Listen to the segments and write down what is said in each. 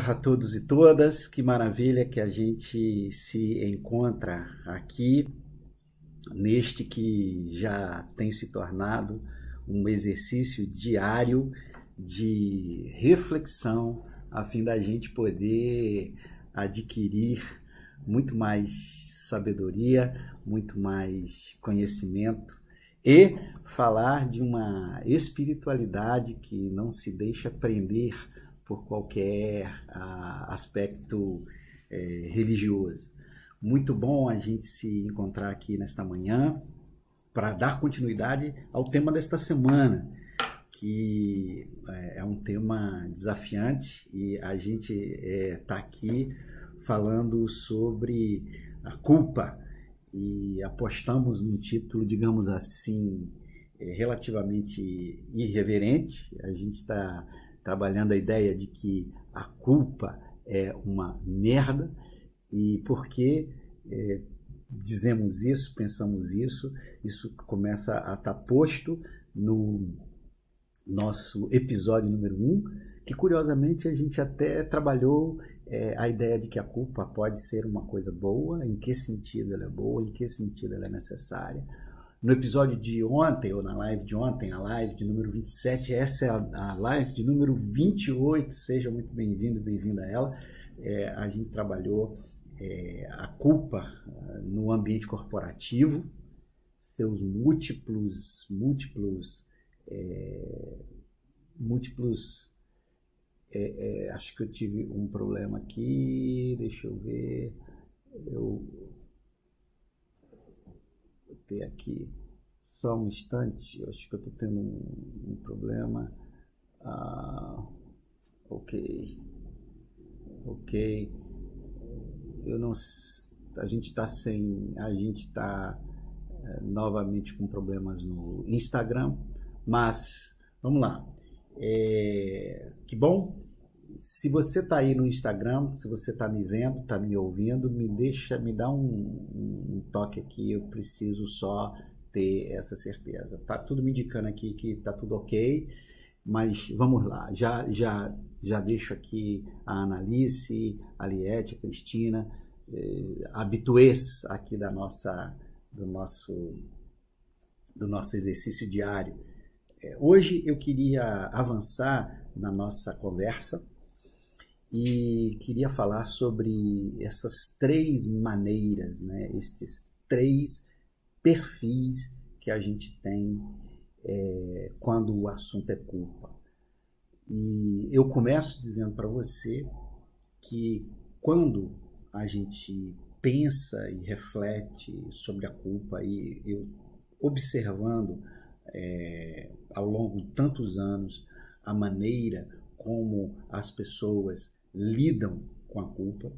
a todos e todas, que maravilha que a gente se encontra aqui neste que já tem se tornado um exercício diário de reflexão a fim da gente poder adquirir muito mais sabedoria, muito mais conhecimento e falar de uma espiritualidade que não se deixa prender por qualquer aspecto religioso. Muito bom a gente se encontrar aqui nesta manhã para dar continuidade ao tema desta semana, que é um tema desafiante e a gente está aqui falando sobre a culpa e apostamos num título, digamos assim, relativamente irreverente. A gente está trabalhando a ideia de que a culpa é uma merda. E por que dizemos isso, pensamos isso começa a estar posto no nosso episódio número 1, que curiosamente a gente até trabalhou a ideia de que a culpa pode ser uma coisa boa, em que sentido ela é boa, em que sentido ela é necessária. No episódio de ontem, ou na live de ontem, a live de número 27, essa é a live de número 28, seja muito bem-vindo, bem-vinda a ela. A gente trabalhou a culpa no ambiente corporativo, seus múltiplos, acho que eu tive um problema aqui, deixa eu ver, eu ter aqui só um instante, eu acho que eu estou tendo um problema. Ok, eu não, a gente está novamente com problemas no Instagram, mas vamos lá. Que bom. Se você está aí no Instagram, se você está me vendo, está me ouvindo, me dá um toque aqui, eu preciso só ter essa certeza. Tá tudo me indicando aqui que está tudo ok, mas vamos lá. Já deixo aqui a Analice, a Liette, a Cristina, habituês aqui do nosso exercício diário. Hoje eu queria avançar na nossa conversa e queria falar sobre essas 3 maneiras, né? Esses 3 perfis que a gente tem quando o assunto é culpa. E eu começo dizendo para você que quando a gente pensa e reflete sobre a culpa, e eu observando ao longo de tantos anos a maneira como as pessoas lidam com a culpa,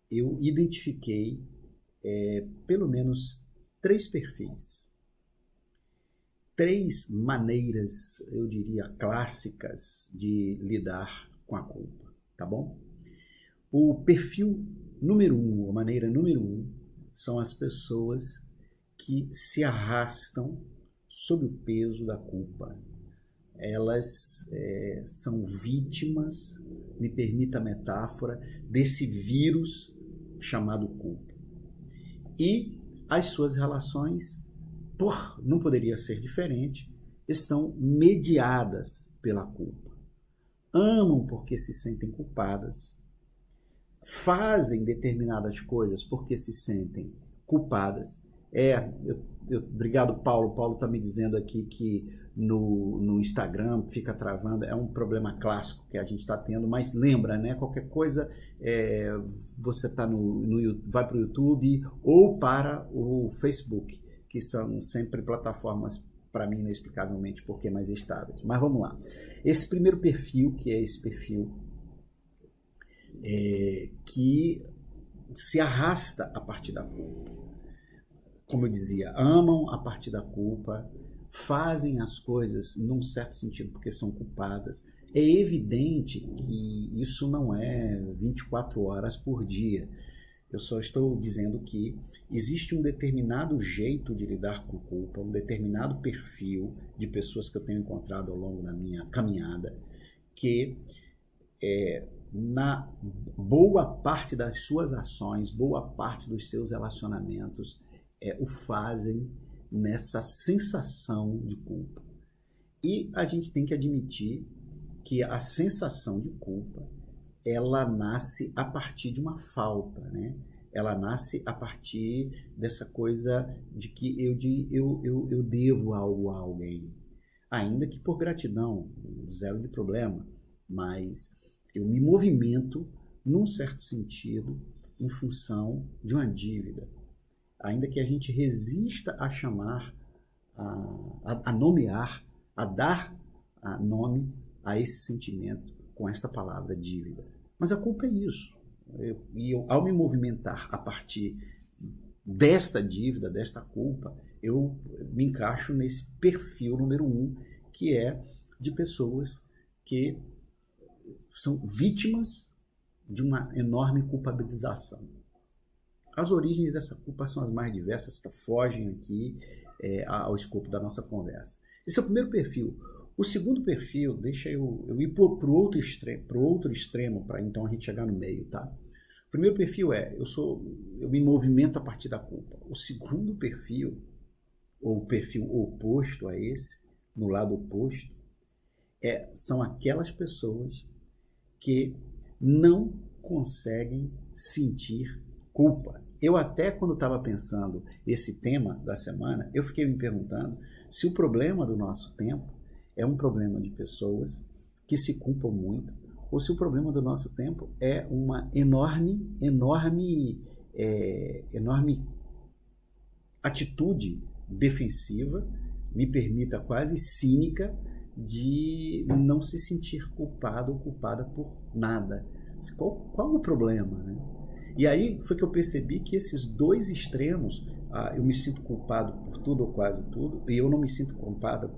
eu identifiquei pelo menos 3 perfis. 3 maneiras, eu diria, clássicas de lidar com a culpa, tá bom? O perfil número 1, a maneira número 1, são as pessoas que se arrastam sob o peso da culpa. Elas são vítimas, me permita a metáfora, desse vírus chamado culpa. E as suas relações, não poderia ser diferente, estão mediadas pela culpa. Amam porque se sentem culpadas, fazem determinadas coisas porque se sentem culpadas. Obrigado, Paulo. Paulo está me dizendo aqui que no Instagram fica travando. É um problema clássico que a gente está tendo, mas lembra, né? Qualquer coisa, você tá vai para o YouTube ou para o Facebook, que são sempre plataformas, para mim, inexplicavelmente, porque mais estáveis. Mas vamos lá. Esse primeiro perfil, que é esse perfil que se arrasta a partir da culpa. Como eu dizia, amam a partir da culpa, fazem as coisas num certo sentido porque são culpadas. É evidente que isso não é 24 horas por dia. Eu só estou dizendo que existe um determinado jeito de lidar com culpa, um determinado perfil de pessoas que eu tenho encontrado ao longo da minha caminhada, que na boa parte das suas ações, boa parte dos seus relacionamentos, o fazem nessa sensação de culpa. E a gente tem que admitir que a sensação de culpa, ela nasce a partir de uma falta, né? Ela nasce a partir dessa coisa de que eu devo algo a alguém. Ainda que por gratidão, zero de problema, mas eu me movimento, num certo sentido, em função de uma dívida. Ainda que a gente resista a chamar, a nomear, a dar nome a esse sentimento com esta palavra dívida. Mas a culpa é isso. Ao me movimentar a partir desta dívida, desta culpa, eu me encaixo nesse perfil número 1, que é de pessoas que são vítimas de uma enorme culpabilização. As origens dessa culpa são as mais diversas, fogem aqui ao escopo da nossa conversa. Esse é o primeiro perfil. O segundo perfil, deixa eu ir para o outro extremo, para então a gente chegar no meio, tá? O primeiro perfil eu me movimento a partir da culpa. O segundo perfil, ou o perfil oposto a esse, no lado oposto, são aquelas pessoas que não conseguem sentir culpa. Eu até, quando estava pensando esse tema da semana, eu fiquei me perguntando se o problema do nosso tempo é um problema de pessoas que se culpam muito, ou se o problema do nosso tempo é uma enorme atitude defensiva, me permita quase cínica, de não se sentir culpado ou culpada por nada. Qual o problema, né? E aí foi que eu percebi que esses dois extremos, eu me sinto culpado por tudo ou quase tudo, e eu não me sinto culpado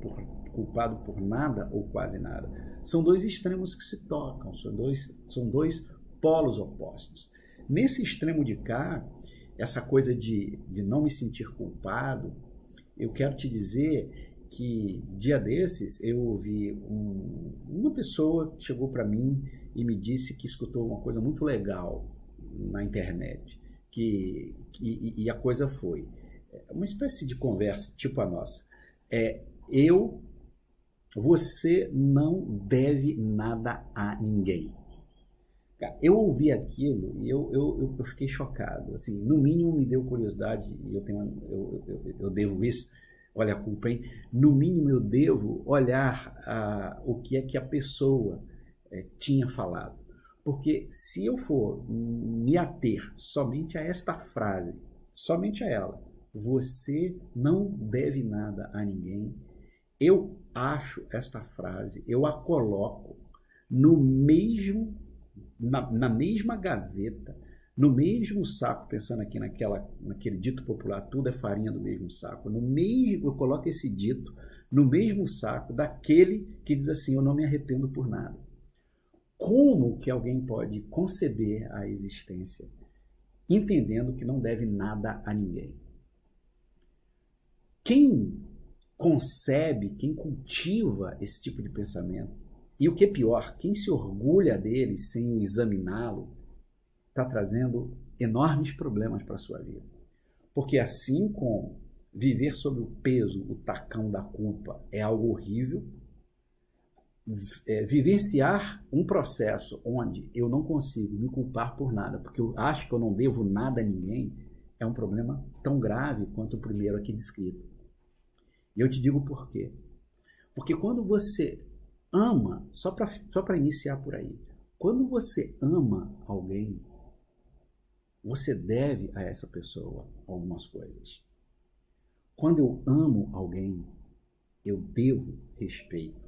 por nada ou quase nada. São dois extremos que se tocam, são dois polos opostos. Nesse extremo de cá, essa coisa de não me sentir culpado, eu quero te dizer que dia desses eu ouvi uma pessoa que chegou para mim e me disse que escutou uma coisa muito legal na internet, e a coisa foi uma espécie de conversa tipo a nossa. Você não deve nada a ninguém. Eu ouvi aquilo e eu fiquei chocado. Assim, no mínimo me deu curiosidade, e eu devo isso. Olha a culpa, hein? No mínimo eu devo olhar o que é que a pessoa tinha falado. Porque se eu for me ater somente a esta frase, somente a ela, você não deve nada a ninguém, eu acho esta frase, eu a coloco na mesma gaveta, no mesmo saco, pensando aqui naquele dito popular, tudo é farinha do mesmo saco, eu coloco esse dito no mesmo saco daquele que diz assim, eu não me arrependo por nada. Como que alguém pode conceber a existência entendendo que não deve nada a ninguém? Quem concebe, quem cultiva esse tipo de pensamento, e o que é pior, quem se orgulha dele sem o examiná-lo, está trazendo enormes problemas para a sua vida. Porque assim como viver sob o peso, o tacão da culpa é algo horrível, vivenciar um processo onde eu não consigo me culpar por nada, porque eu acho que eu não devo nada a ninguém, é um problema tão grave quanto o primeiro aqui descrito. E eu te digo por quê. Porque quando você ama, só para iniciar por aí, quando você ama alguém, você deve a essa pessoa algumas coisas. Quando eu amo alguém, eu devo respeito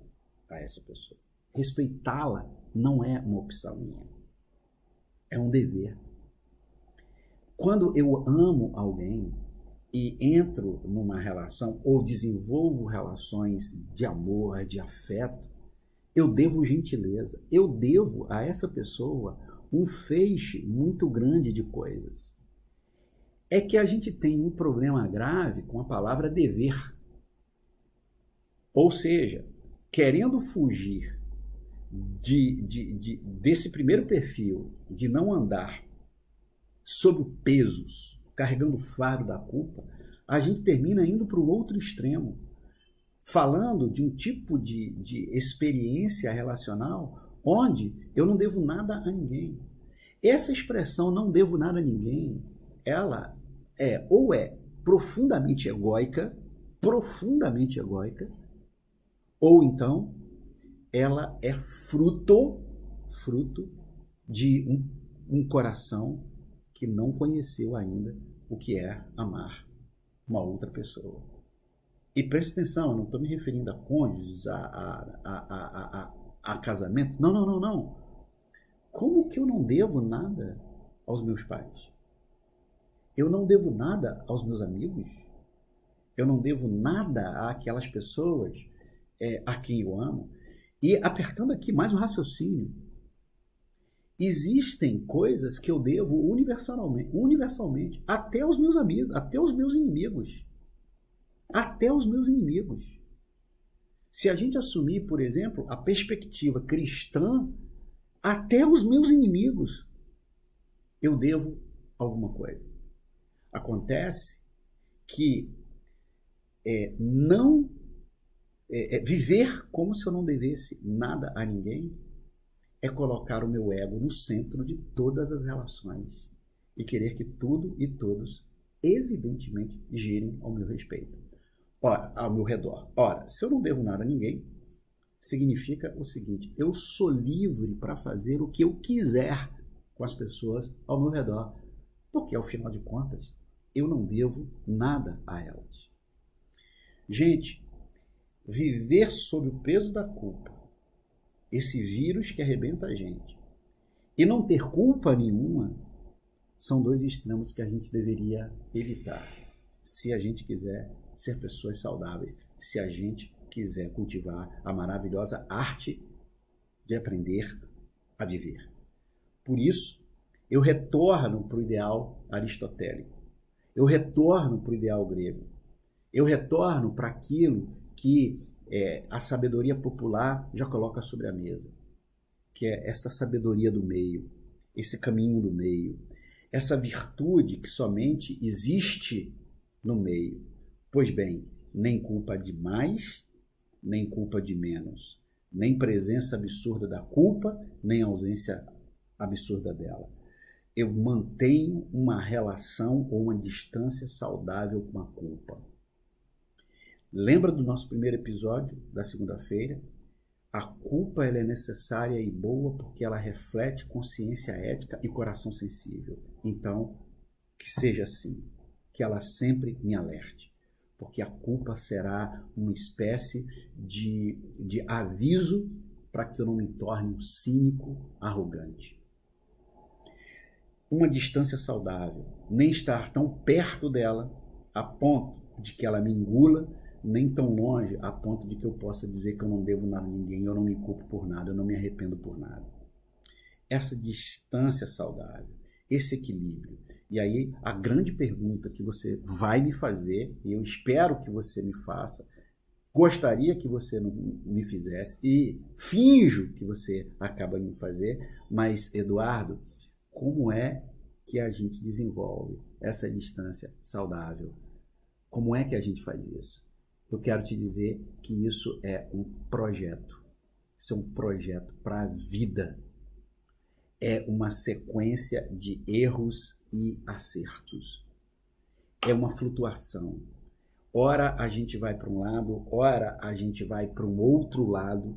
a essa pessoa. Respeitá-la não é uma opção minha, é um dever. Quando eu amo alguém e entro numa relação ou desenvolvo relações de amor, de afeto, eu devo gentileza, eu devo a essa pessoa um feixe muito grande de coisas. É que a gente tem um problema grave com a palavra dever. Ou seja, querendo fugir desse primeiro perfil, de não andar sob pesos, carregando o fardo da culpa, a gente termina indo para o outro extremo, falando de um tipo de experiência relacional onde eu não devo nada a ninguém. Essa expressão, não devo nada a ninguém, ela ou é profundamente egóica, ou então ela é fruto de um coração que não conheceu ainda o que é amar uma outra pessoa. E preste atenção, eu não estou me referindo a cônjuges, a casamento. Não. Como que eu não devo nada aos meus pais? Eu não devo nada aos meus amigos? Eu não devo nada àquelas pessoas a quem eu amo? E apertando aqui mais um raciocínio, existem coisas que eu devo universalmente, até aos meus amigos, até aos meus inimigos. Até os meus inimigos. Se a gente assumir, por exemplo, a perspectiva cristã, até os meus inimigos eu devo alguma coisa. Acontece que viver como se eu não devesse nada a ninguém é colocar o meu ego no centro de todas as relações e querer que tudo e todos, evidentemente, girem ao meu respeito. Ora, ao meu redor. Ora, se eu não devo nada a ninguém, significa o seguinte: eu sou livre para fazer o que eu quiser com as pessoas ao meu redor, porque, ao final de contas, eu não devo nada a elas. Gente, viver sob o peso da culpa, esse vírus que arrebenta a gente, e não ter culpa nenhuma, são dois extremos que a gente deveria evitar, se a gente quiser ser pessoas saudáveis, se a gente quiser cultivar a maravilhosa arte de aprender a viver. Por isso, eu retorno para o ideal aristotélico, eu retorno para o ideal grego, eu retorno para aquilo que a sabedoria popular já coloca sobre a mesa, que é essa sabedoria do meio, esse caminho do meio, essa virtude que somente existe no meio. Pois bem, nem culpa de mais, nem culpa de menos, nem presença absurda da culpa, nem ausência absurda dela. Eu mantenho uma relação ou uma distância saudável com a culpa. Lembra do nosso primeiro episódio da segunda-feira? A culpa ela é necessária e boa porque ela reflete consciência ética e coração sensível. Então, que seja assim, que ela sempre me alerte, porque a culpa será uma espécie de aviso para que eu não me torne um cínico arrogante. Uma distância saudável, nem estar tão perto dela a ponto de que ela me engula, nem tão longe a ponto de que eu possa dizer que eu não devo nada a ninguém, eu não me culpo por nada, eu não me arrependo por nada. Essa distância saudável, esse equilíbrio. E aí a grande pergunta que você vai me fazer, e eu espero que você me faça, gostaria que você não me fizesse, e finjo que você acaba de me fazer, mas, Eduardo, como é que a gente desenvolve essa distância saudável? Como é que a gente faz isso? Eu quero te dizer que isso é um projeto. Isso é um projeto para a vida. É uma sequência de erros e acertos. É uma flutuação. Ora a gente vai para um lado, ora a gente vai para um outro lado,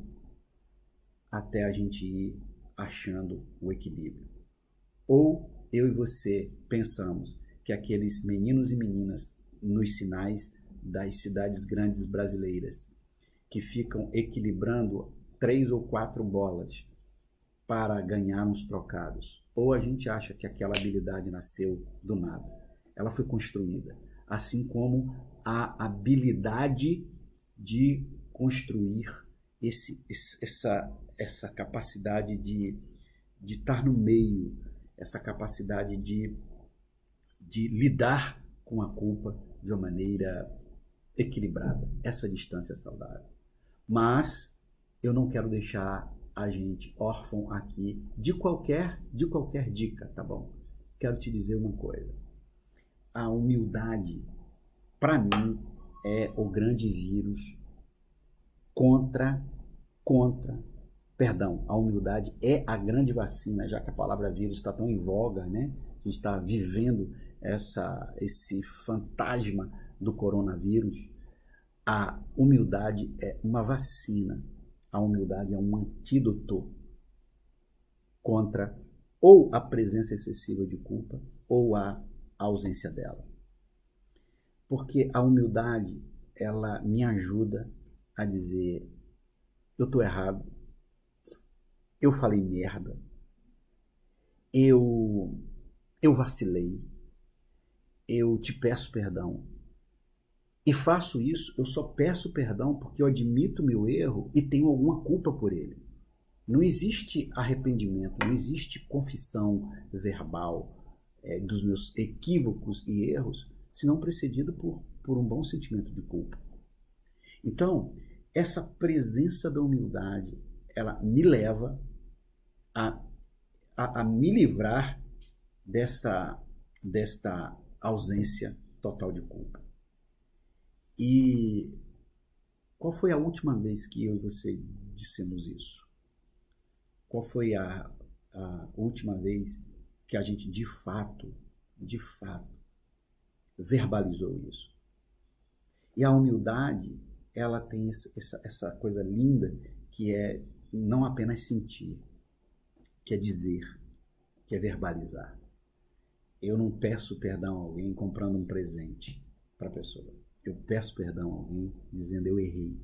até a gente ir achando o equilíbrio. Ou eu e você pensamos que aqueles meninos e meninas nos sinais das cidades grandes brasileiras que ficam equilibrando 3 ou 4 bolas para ganhar uns trocados. Ou a gente acha que aquela habilidade nasceu do nada. Ela foi construída. Assim como a habilidade de construir essa capacidade de estar no meio, essa capacidade de lidar com a culpa de uma maneira equilibrada, essa distância saudável. Mas eu não quero deixar a gente órfão aqui de qualquer dica, tá bom? Quero te dizer uma coisa. A humildade, para mim, é o grande vírus perdão, a humildade é a grande vacina, já que a palavra vírus está tão em voga, né? A gente está vivendo esse fantasma do coronavírus. A humildade é uma vacina, a humildade é um antídoto contra ou a presença excessiva de culpa ou a ausência dela. Porque a humildade, ela me ajuda a dizer: eu estou errado, eu falei merda, eu vacilei, eu te peço perdão. E faço isso, eu só peço perdão porque eu admito meu erro e tenho alguma culpa por ele. Não existe arrependimento, não existe confissão verbal dos meus equívocos e erros, senão precedido por um bom sentimento de culpa. Então, essa presença da humildade, ela me leva a me livrar desta ausência total de culpa. E qual foi a última vez que eu e você dissemos isso? Qual foi a última vez que a gente de fato, verbalizou isso? E a humildade, ela tem essa coisa linda que é não apenas sentir, que é dizer, que é verbalizar. Eu não peço perdão a alguém comprando um presente para a pessoa. Eu peço perdão a alguém dizendo: eu errei.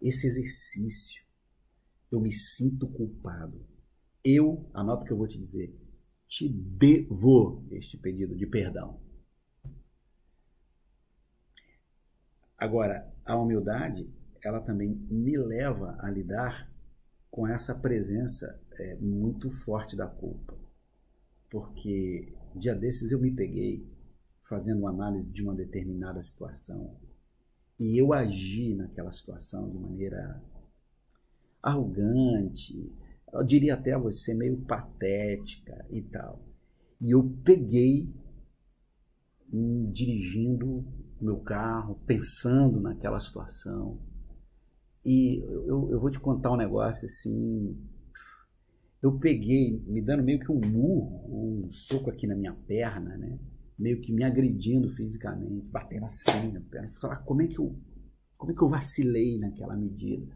Esse exercício, eu me sinto culpado. Anota o que eu vou te dizer, te devo este pedido de perdão. Agora, a humildade, ela também me leva a lidar com essa presença muito forte da culpa. Porque dia desses eu me peguei fazendo uma análise de uma determinada situação e eu agi naquela situação de maneira arrogante, eu diria até a você meio patética e tal. E eu peguei dirigindo o meu carro, pensando naquela situação. E eu vou te contar um negócio assim. Eu peguei, me dando meio que um murro, um soco aqui na minha perna, né? Meio que me agredindo fisicamente, batendo assim na perna. Falar, como é que eu vacilei naquela medida?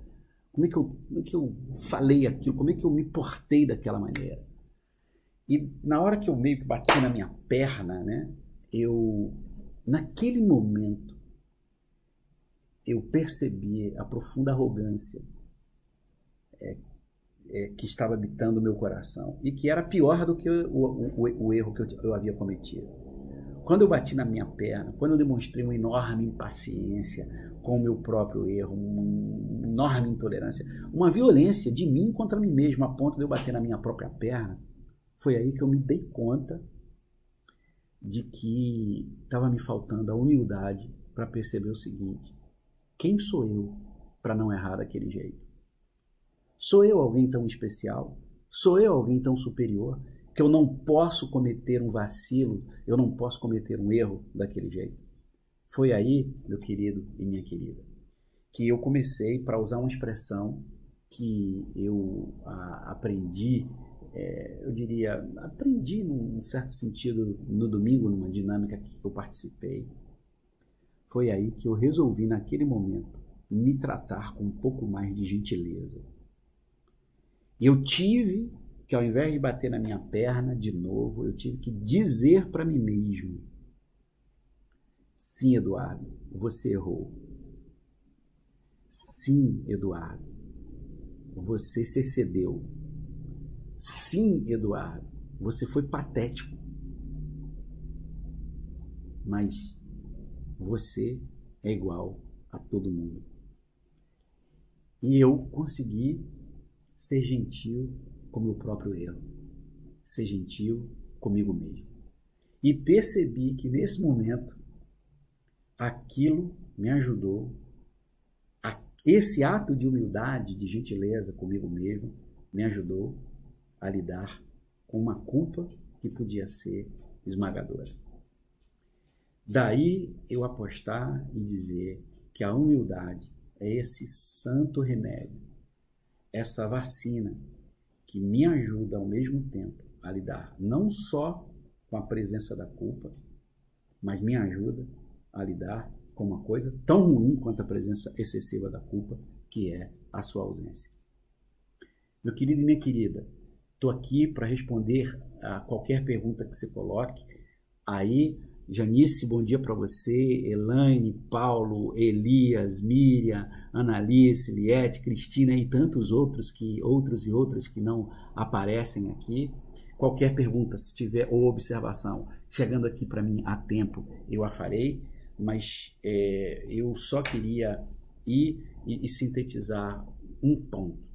Como é que eu falei aquilo? Como é que eu me portei daquela maneira? E na hora que eu meio que bati na minha perna, né? Naquele momento, eu percebi a profunda arrogância que estava habitando o meu coração e que era pior do que o erro que eu havia cometido. Quando eu bati na minha perna, quando eu demonstrei uma enorme impaciência com o meu próprio erro, uma enorme intolerância, uma violência de mim contra mim mesmo, a ponto de eu bater na minha própria perna, foi aí que eu me dei conta de que estava me faltando a humildade para perceber o seguinte: quem sou eu para não errar daquele jeito? Sou eu alguém tão especial? Sou eu alguém tão superior que eu não posso cometer um vacilo, eu não posso cometer um erro daquele jeito? Foi aí, meu querido e minha querida, que eu comecei, para usar uma expressão que eu aprendi, eu diria, aprendi num certo sentido no domingo, numa dinâmica que eu participei. Foi aí que eu resolvi, naquele momento, me tratar com um pouco mais de gentileza. Eu tive que, ao invés de bater na minha perna de novo, eu tive que dizer para mim mesmo: sim, Eduardo, você errou. Sim, Eduardo, você se excedeu. Sim, Eduardo, você foi patético. Mas você é igual a todo mundo. E eu consegui ser gentil com o meu próprio erro, ser gentil comigo mesmo. E percebi que nesse momento aquilo me ajudou, esse ato de humildade, de gentileza comigo mesmo, me ajudou a lidar com uma culpa que podia ser esmagadora. Daí eu apostar e dizer que a humildade é esse santo remédio, essa vacina que me ajuda ao mesmo tempo a lidar não só com a presença da culpa, mas me ajuda a lidar com uma coisa tão ruim quanto a presença excessiva da culpa, que é a sua ausência. Meu querido e minha querida, estou aqui para responder a qualquer pergunta que você coloque. Aí, Janice, bom dia para você, Elaine, Paulo, Elias, Miriam, Analice, Liette, Cristina e tantos outros e outras que não aparecem aqui. Qualquer pergunta, se tiver, ou observação, chegando aqui para mim a tempo, eu a farei, mas eu só queria ir e sintetizar um ponto.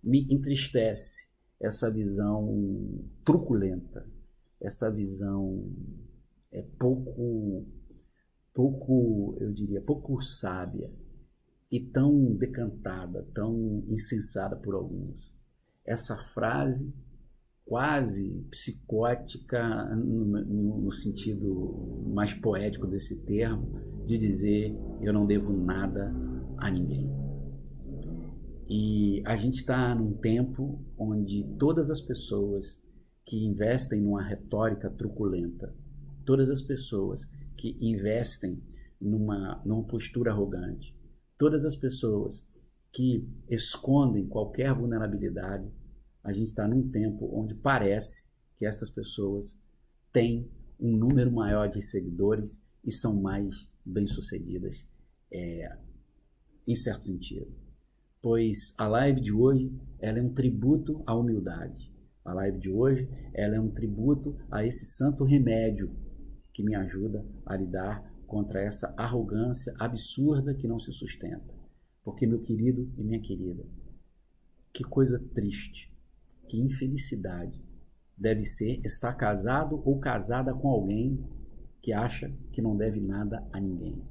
Me entristece essa visão truculenta, essa visão pouco sábia e tão decantada, tão insensada por alguns. Essa frase quase psicótica, no sentido mais poético desse termo, de dizer eu não devo nada a ninguém. E a gente está num tempo onde todas as pessoas que investem numa retórica truculenta, todas as pessoas que investem numa postura arrogante, todas as pessoas que escondem qualquer vulnerabilidade, a gente está num tempo onde parece que essas pessoas têm um número maior de seguidores e são mais bem-sucedidas, em certo sentido. Pois a live de hoje ela é um tributo à humildade. A live de hoje ela é um tributo a esse santo remédio que me ajuda a lidar contra essa arrogância absurda que não se sustenta. Porque, meu querido e minha querida, que coisa triste, que infelicidade deve ser estar casado ou casada com alguém que acha que não deve nada a ninguém.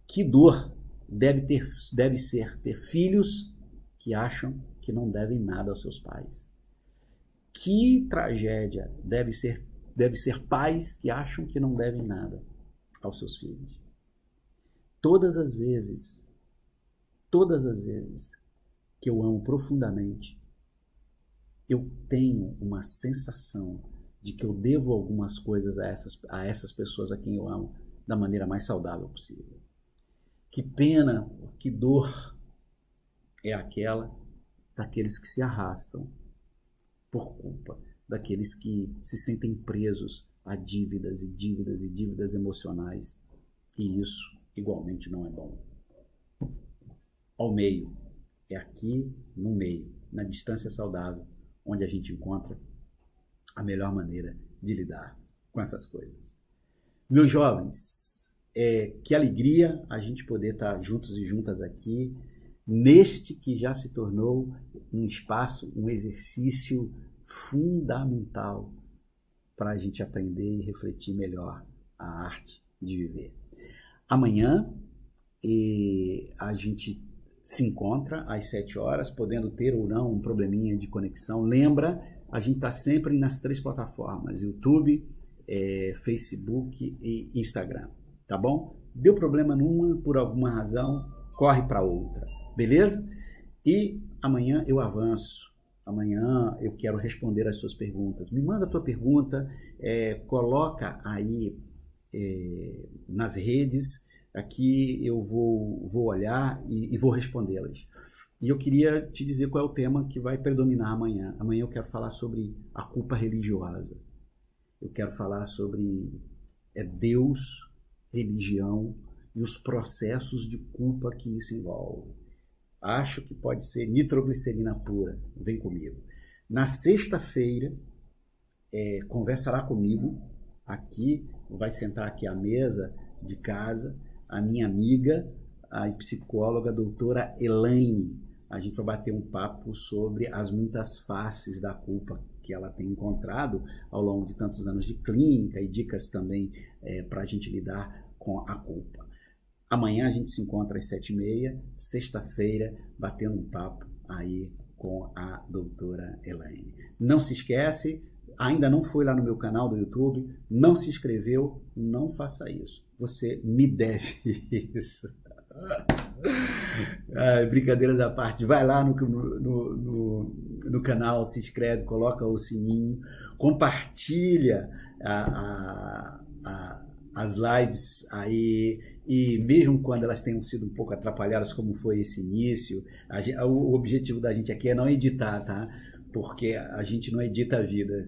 Que dor deve ser ter filhos que acham que não devem nada aos seus pais. Que tragédia deve ser pais que acham que não devem nada aos seus filhos. Todas as vezes que eu amo profundamente, eu tenho uma sensação de que eu devo algumas coisas a essas pessoas a quem eu amo da maneira mais saudável possível. Que pena, que dor é aquela daqueles que se arrastam por culpa, daqueles que se sentem presos a dívidas e dívidas e dívidas emocionais. E isso igualmente não é bom. Ao meio, é aqui no meio, na distância saudável, onde a gente encontra a melhor maneira de lidar com essas coisas. Meus jovens, que alegria a gente poder estar juntos e juntas aqui, neste que já se tornou um espaço, um exercício fundamental para a gente aprender e refletir melhor a arte de viver. Amanhã a gente se encontra às 7 horas, podendo ter ou não um probleminha de conexão. Lembra, a gente está sempre nas 3 plataformas, YouTube, Facebook e Instagram, tá bom? Deu problema numa, por alguma razão, corre para outra, beleza? E amanhã eu avanço, amanhã eu quero responder as suas perguntas. Me manda a tua pergunta, coloca aí nas redes. Aqui eu vou olhar e vou respondê-las. E eu queria te dizer qual é o tema que vai predominar amanhã. Amanhã eu quero falar sobre a culpa religiosa. Eu quero falar sobre Deus, religião e os processos de culpa que isso envolve. Acho que pode ser nitroglicerina pura. Vem comigo. Na sexta-feira, conversará comigo aqui, vai sentar aqui à mesa de casa, a minha amiga, a psicóloga, a doutora Elaine. A gente vai bater um papo sobre as muitas faces da culpa que ela tem encontrado ao longo de tantos anos de clínica e dicas também para a gente lidar com a culpa. Amanhã a gente se encontra às 7h30, sexta-feira, batendo um papo aí com a doutora Elaine. Não se esquece, ainda não foi lá no meu canal do YouTube, não se inscreveu, não faça isso. Você me deve isso. Brincadeiras à parte, vai lá no canal, se inscreve, coloca o sininho, compartilha as lives aí, e mesmo quando elas tenham sido um pouco atrapalhadas, como foi esse início, o objetivo da gente aqui é não editar, tá? Porque a gente não edita a vida.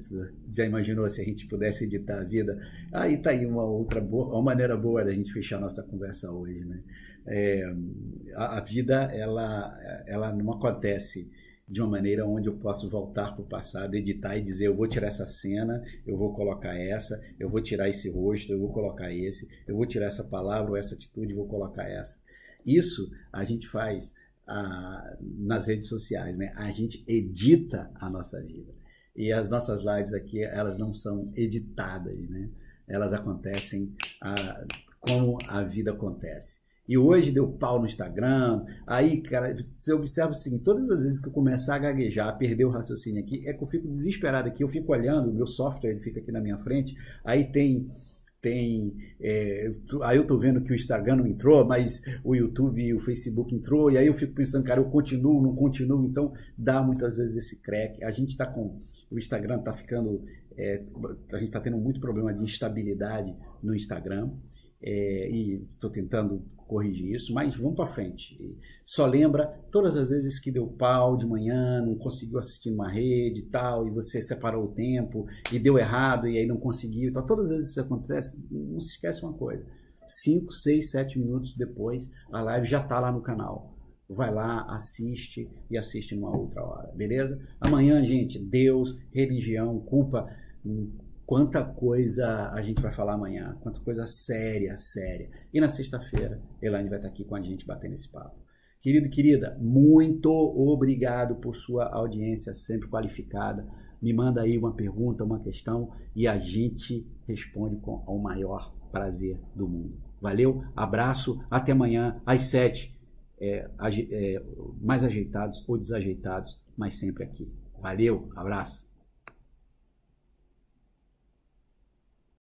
Já imaginou se a gente pudesse editar a vida? Aí tá aí uma maneira boa da gente fechar a nossa conversa hoje, né? A vida, ela não acontece de uma maneira onde eu posso voltar para o passado, editar e dizer, eu vou tirar essa cena, eu vou colocar essa, eu vou tirar esse rosto, eu vou colocar esse, eu vou tirar essa palavra ou essa atitude, eu vou colocar essa. Isso a gente faz nas redes sociais, né? A gente edita a nossa vida. E as nossas lives aqui, elas não são editadas, né? Elas acontecem como a vida acontece. E hoje deu pau no Instagram. Aí, cara, você observa assim, todas as vezes que eu começar a gaguejar, a perder o raciocínio aqui, é que eu fico desesperado aqui, eu fico olhando, o meu software ele fica aqui na minha frente, aí aí eu tô vendo que o Instagram não entrou, mas o YouTube e o Facebook entrou, e aí eu fico pensando, cara, eu continuo, não continuo, então dá muitas vezes esse crack. A gente tá o Instagram tá ficando, a gente tá tendo muito problema de instabilidade no Instagram, e tô tentando corrigir isso, mas vamos para frente. Só lembra, todas as vezes que deu pau de manhã, não conseguiu assistir uma rede e tal, e você separou o tempo, e deu errado, e aí não conseguiu, então, todas as vezes que isso acontece, não se esquece uma coisa, 5, 6, 7 minutos depois, a live já está lá no canal. Vai lá, assiste, e assiste numa outra hora, beleza? Amanhã, gente, Deus, religião, culpa, quanta coisa a gente vai falar amanhã, quanta coisa séria. E na sexta-feira, Elaine vai estar aqui com a gente batendo esse papo. Querido e querida, muito obrigado por sua audiência sempre qualificada. Me manda aí uma pergunta, uma questão e a gente responde com o maior prazer do mundo. Valeu, abraço, até amanhã às 7, mais ajeitados ou desajeitados, mas sempre aqui. Valeu, abraço.